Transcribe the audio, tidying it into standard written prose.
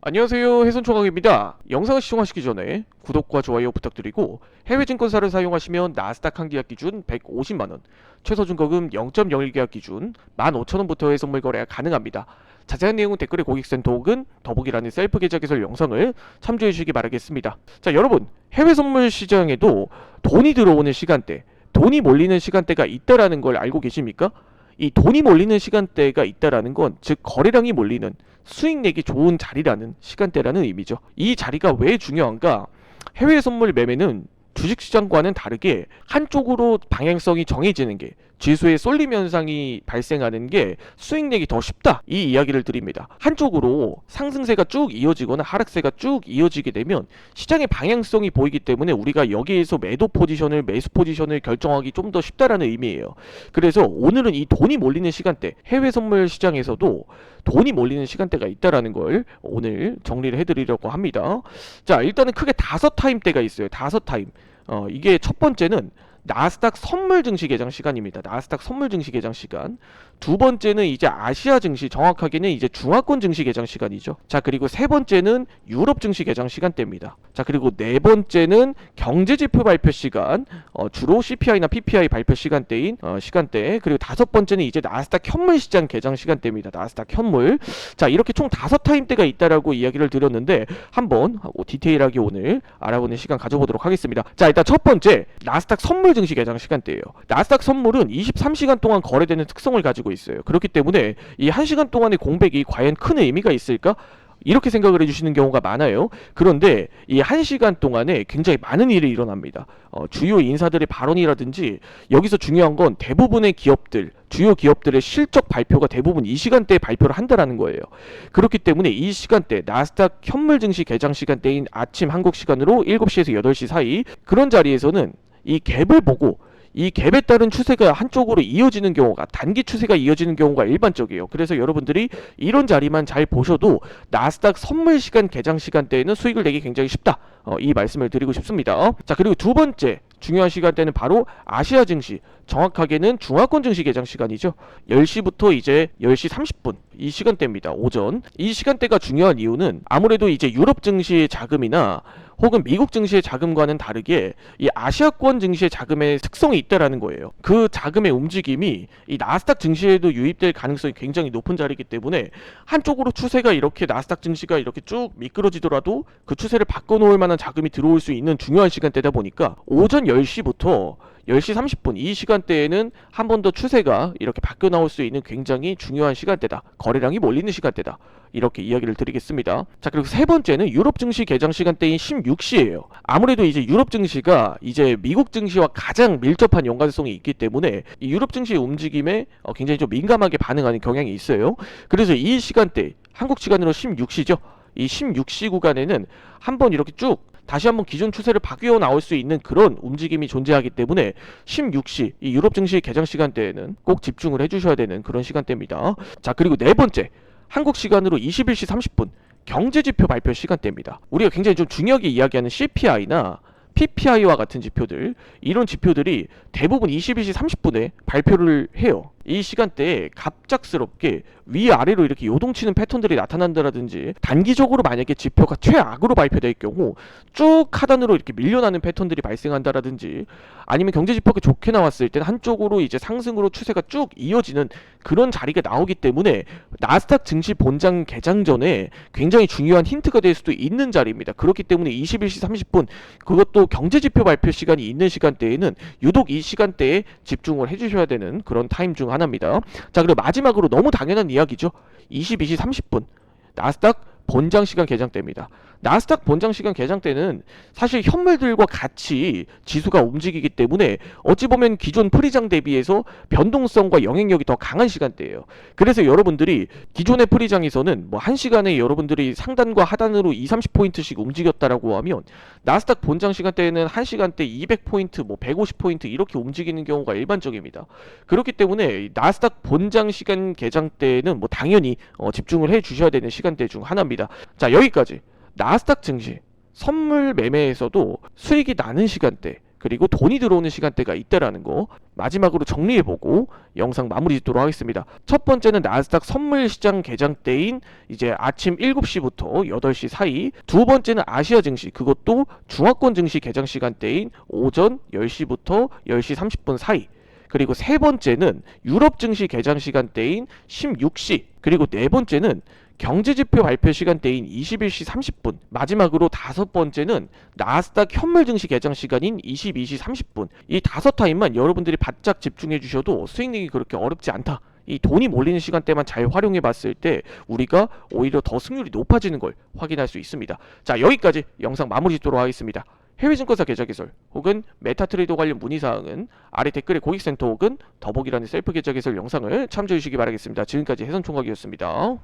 안녕하세요, 해손총각입니다. 영상을 시청하시기 전에 구독과 좋아요 부탁드리고 해외 증권사를 사용하시면 나스닥 한 계약 기준 150만원, 최소 증거금 0.01 계약 기준 15,000원부터의 선물 거래가 가능합니다. 자세한 내용은 댓글에 고객센터 혹은 더보기란의 셀프 계좌 개설 영상을 참조해 주시기 바라겠습니다. 자, 여러분, 해외 선물 시장에도 돈이 들어오는 시간대, 돈이 몰리는 시간대가 있다라는 걸 알고 계십니까? 이 돈이 몰리는 시간대가 있다라는 건 즉 거래량이 몰리는, 수익 내기 좋은 자리라는 시간대라는 의미죠. 이 자리가 왜 중요한가? 해외 선물 매매는 주식시장과는 다르게 한쪽으로 방향성이 정해지는 게, 지수의 쏠림 현상이 발생하는 게 수익 내기 더 쉽다, 이 이야기를 드립니다. 한쪽으로 상승세가 쭉 이어지거나 하락세가 쭉 이어지게 되면 시장의 방향성이 보이기 때문에 우리가 여기에서 매도 포지션을, 매수 포지션을 결정하기 좀 더 쉽다라는 의미예요. 그래서 오늘은 이 돈이 몰리는 시간대, 해외 선물 시장에서도 돈이 몰리는 시간대가 있다라는 걸 오늘 정리를 해드리려고 합니다. 자, 일단은 크게 5타임대가 있어요. 5타임. 이게 첫 번째는 나스닥 선물 증시 개장 시간입니다. 나스닥 선물 증시 개장 시간. 두 번째는 이제 아시아 증시, 정확하게는 이제 중화권 증시 개장 시간이죠. 자, 그리고 세 번째는 유럽 증시 개장 시간대입니다. 자, 그리고 네 번째는 경제지표 발표 시간, 주로 CPI나 PPI 발표 시간대인 시간대. 그리고 다섯 번째는 이제 나스닥 현물 시장 개장 시간대입니다. 나스닥 현물. 자, 이렇게 총 5타임대가 있다라고 이야기를 드렸는데 한번 디테일하게 오늘 알아보는 시간 가져보도록 하겠습니다. 자, 일단 첫 번째, 나스닥 선물 증시 개장 시간대예요. 나스닥 선물은 23시간 동안 거래되는 특성을 가지고 있어요. 그렇기 때문에 이 1시간 동안의 공백이 과연 큰 의미가 있을까? 이렇게 생각을 해주시는 경우가 많아요. 그런데 이 1시간 동안에 굉장히 많은 일이 일어납니다. 주요 인사들의 발언이라든지, 여기서 중요한 건 대부분의 기업들, 주요 기업들의 실적 발표가 대부분 이 시간대에 발표를 한다라는 거예요. 그렇기 때문에 이 시간대, 나스닥 현물 증시 개장 시간대인 아침 한국 시간으로 7시에서 8시 사이, 그런 자리에서는 이 갭을 보고 이 갭에 따른 추세가 한쪽으로 이어지는 경우가, 단기 추세가 이어지는 경우가 일반적이에요. 그래서 여러분들이 이런 자리만 잘 보셔도 나스닥 선물 시간 개장 시간대에는 수익을 내기 굉장히 쉽다, 이 말씀을 드리고 싶습니다. 자, 그리고 두 번째 중요한 시간대는 바로 아시아 증시, 정확하게는 중화권 증시 개장 시간이죠. 10시부터 이제 10시 30분, 이 시간대입니다. 오전. 이 시간대가 중요한 이유는 아무래도 이제 유럽 증시의 자금이나 혹은 미국 증시의 자금과는 다르게 이 아시아권 증시의 자금의 특성이 있다라는 거예요. 그 자금의 움직임이 이 나스닥 증시에도 유입될 가능성이 굉장히 높은 자리이기 때문에 한쪽으로 추세가 이렇게, 나스닥 증시가 이렇게 쭉 미끄러지더라도 그 추세를 바꿔놓을 만한 자금이 들어올 수 있는 중요한 시간대다 보니까 오전 10시부터 10시 30분, 이 시간대에는 한 번 더 추세가 이렇게 바뀌어 나올 수 있는 굉장히 중요한 시간대다, 거래량이 몰리는 시간대다, 이렇게 이야기를 드리겠습니다. 자, 그리고 세 번째는 유럽 증시 개장 시간대인 16시예요. 아무래도 이제 유럽 증시가 이제 미국 증시와 가장 밀접한 연관성이 있기 때문에 이 유럽 증시의 움직임에 굉장히 좀 민감하게 반응하는 경향이 있어요. 그래서 이 시간대, 한국 시간으로 16시죠. 이 16시 구간에는 한번 이렇게 쭉 다시 한번 기존 추세를 바뀌어 나올 수 있는 그런 움직임이 존재하기 때문에 16시, 이 유럽 증시 개장 시간대에는 꼭 집중을 해주셔야 되는 그런 시간대입니다. 자, 그리고 네 번째, 한국 시간으로 21시 30분 경제지표 발표 시간대입니다. 우리가 굉장히 좀 중요하게 이야기하는 CPI나 PPI와 같은 지표들, 이런 지표들이 대부분 21시 30분에 발표를 해요. 이 시간대에 갑작스럽게 위아래로 이렇게 요동치는 패턴들이 나타난다라든지, 단기적으로 만약에 지표가 최악으로 발표될 경우 쭉 하단으로 이렇게 밀려나는 패턴들이 발생한다라든지, 아니면 경제지표가 좋게 나왔을 땐 한쪽으로 이제 상승으로 추세가 쭉 이어지는 그런 자리가 나오기 때문에 나스닥 증시 본장 개장 전에 굉장히 중요한 힌트가 될 수도 있는 자리입니다. 그렇기 때문에 21시 30분, 그것도 경제지표 발표 시간이 있는 시간대에는 유독 이 시간대에 집중을 해주셔야 되는 그런 타임 중 하나입니다. 자, 그리고 마지막으로 너무 당연한 이야기죠. 22시 30분 나스닥 본장 시간 개장 때입니다. 나스닥 본장 시간 개장 때는 사실 현물들과 같이 지수가 움직이기 때문에 어찌 보면 기존 프리장 대비해서 변동성과 영향력이 더 강한 시간대예요. 그래서 여러분들이 기존의 프리장에서는 뭐 1시간에 여러분들이 상단과 하단으로 2, 30포인트씩 움직였다라고 하면, 나스닥 본장 시간대에는 1시간대 200포인트, 뭐 150포인트 이렇게 움직이는 경우가 일반적입니다. 그렇기 때문에 나스닥 본장 시간 개장 때는 뭐 당연히 집중을 해 주셔야 되는 시간대 중 하나입니다. 자, 여기까지 나스닥 증시 선물 매매에서도 수익이 나는 시간대, 그리고 돈이 들어오는 시간대가 있다라는 거 마지막으로 정리해보고 영상 마무리 짓도록 하겠습니다. 첫 번째는 나스닥 선물 시장 개장 때인 이제 아침 7시부터 8시 사이, 두 번째는 아시아 증시, 그것도 중화권 증시 개장 시간대인 오전 10시부터 10시 30분 사이, 그리고 세 번째는 유럽 증시 개장 시간대인 16시, 그리고 네 번째는 경제지표 발표 시간대인 21시 30분, 마지막으로 다섯 번째는 나스닥 현물 증시 개장 시간인 22시 30분. 이 다섯 타임만 여러분들이 바짝 집중해 주셔도 수익 내기 그렇게 어렵지 않다. 이 돈이 몰리는 시간대만 잘 활용해 봤을 때 우리가 오히려 더 승률이 높아지는 걸 확인할 수 있습니다. 자, 여기까지 영상 마무리 짓도록 하겠습니다. 해외증권사 계좌개설 혹은 메타트레이더 관련 문의사항은 아래 댓글에 고객센터 혹은 더보기란의 셀프 계좌개설 영상을 참조해 주시기 바라겠습니다. 지금까지 해선총각이었습니다.